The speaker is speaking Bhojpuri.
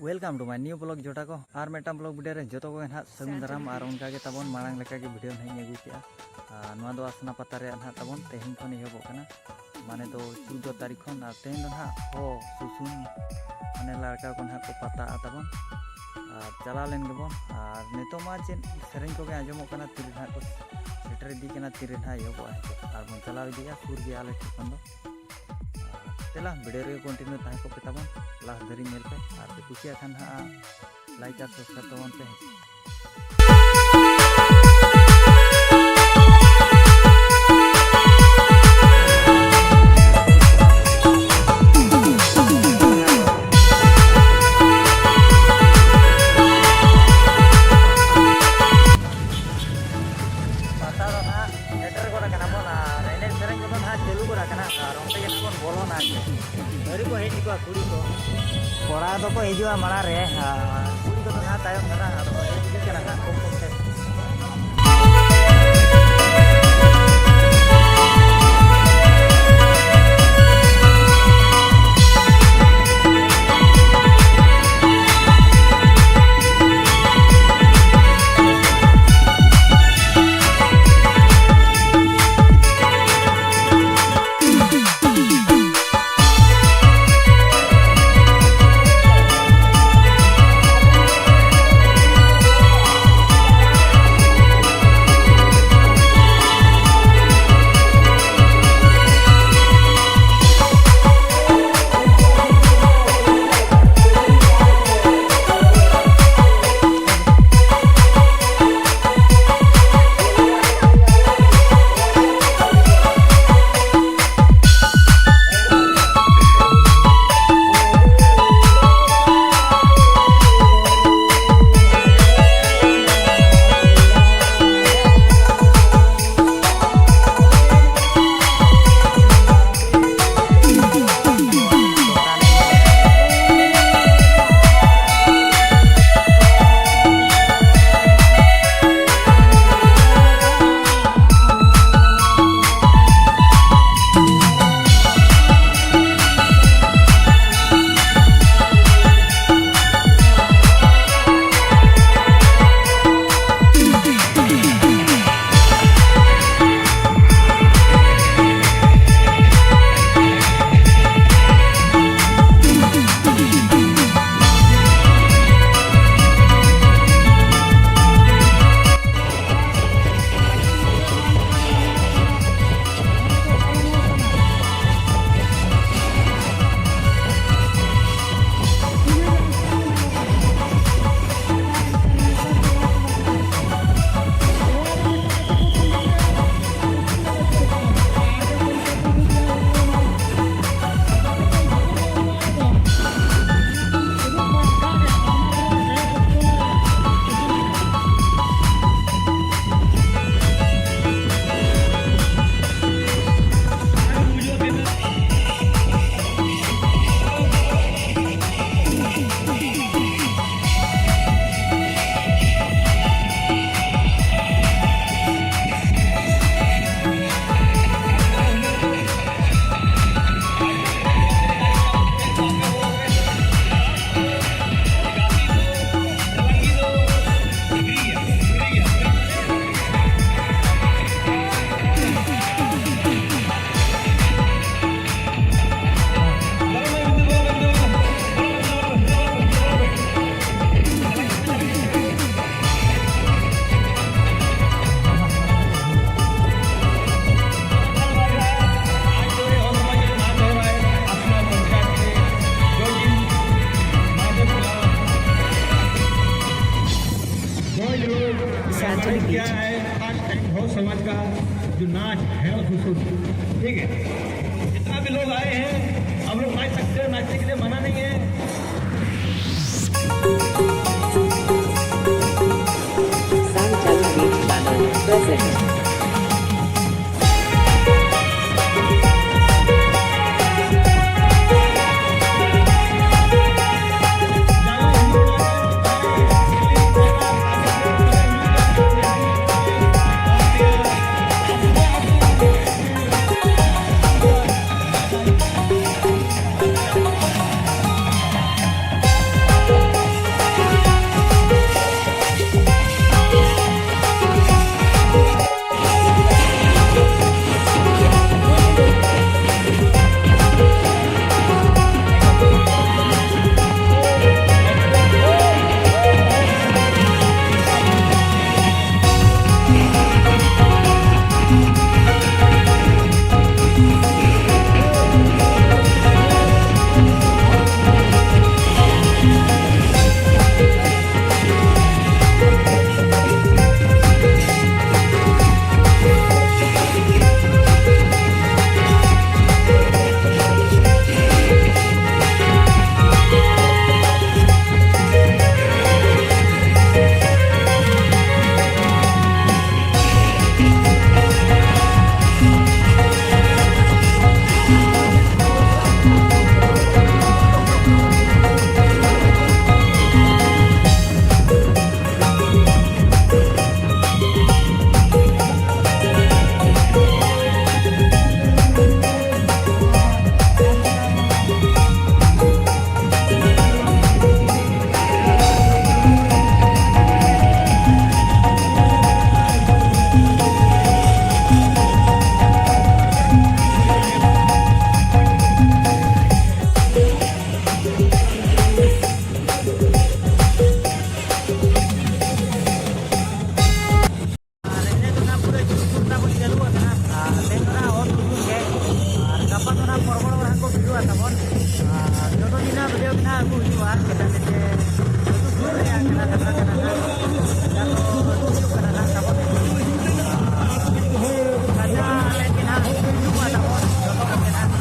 वेलकम टू माय न्यू ब्लॉग जोटा को और मेटा ब्लॉग वीडियो रे जो को ना सगुन दाराम और उनका के तबन मांग लेका के वीडियो नहीं अगू के नवा दो आसना पता रे ना तबन तेहिन खन एहबो कना माने तो 14 तारीख खन आ तेहिन ना हो सुसुन माने लड़का को ना को पता तबन चला लेन गेबो और नेतो मा चे सेरेन को के आजमो कना तिर ना को सेटर दी कना तिर ना एहबो और बन चला दिया सुर के आले ठिकन दो चला वीडियो रे कंटिन्यू ताहे को पे तबन लास्ट धरी मेल पे और पे कुसिया खान हा लाइक और सब्सक्राइब तबन पे कोड़ा तो को हिजुआ माड़ा रे कुड़ी को ना तायम धरा तो हिजुआ कना ना कम कम से क्या है आज बहुत समाज का जो नाच है ठीक है जितना भी लोग आए हैं हम लोग नाच सकते हैं नाचने के लिए मना नहीं है ᱵᱟᱨ ᱠᱮᱫᱟ ᱡᱮ ᱥᱩᱨ ᱨᱮᱭᱟᱜ ᱠᱟᱱᱟ ᱠᱟᱛᱷᱟ ᱠᱟᱱᱟ ᱦᱟᱸᱜ ᱦᱩᱭᱩᱜ ᱠᱟᱱᱟ ᱦᱟᱸᱜ ᱛᱟᱵᱚᱱ ᱠᱟᱡᱟ ᱟᱞᱮ ᱜᱮ ᱦᱟᱸᱜ ᱦᱤᱡᱩᱜᱼᱟ ᱛᱟᱵᱚᱱ ᱡᱚᱛᱚ ᱠᱚᱜᱮ ᱦᱟᱸᱜ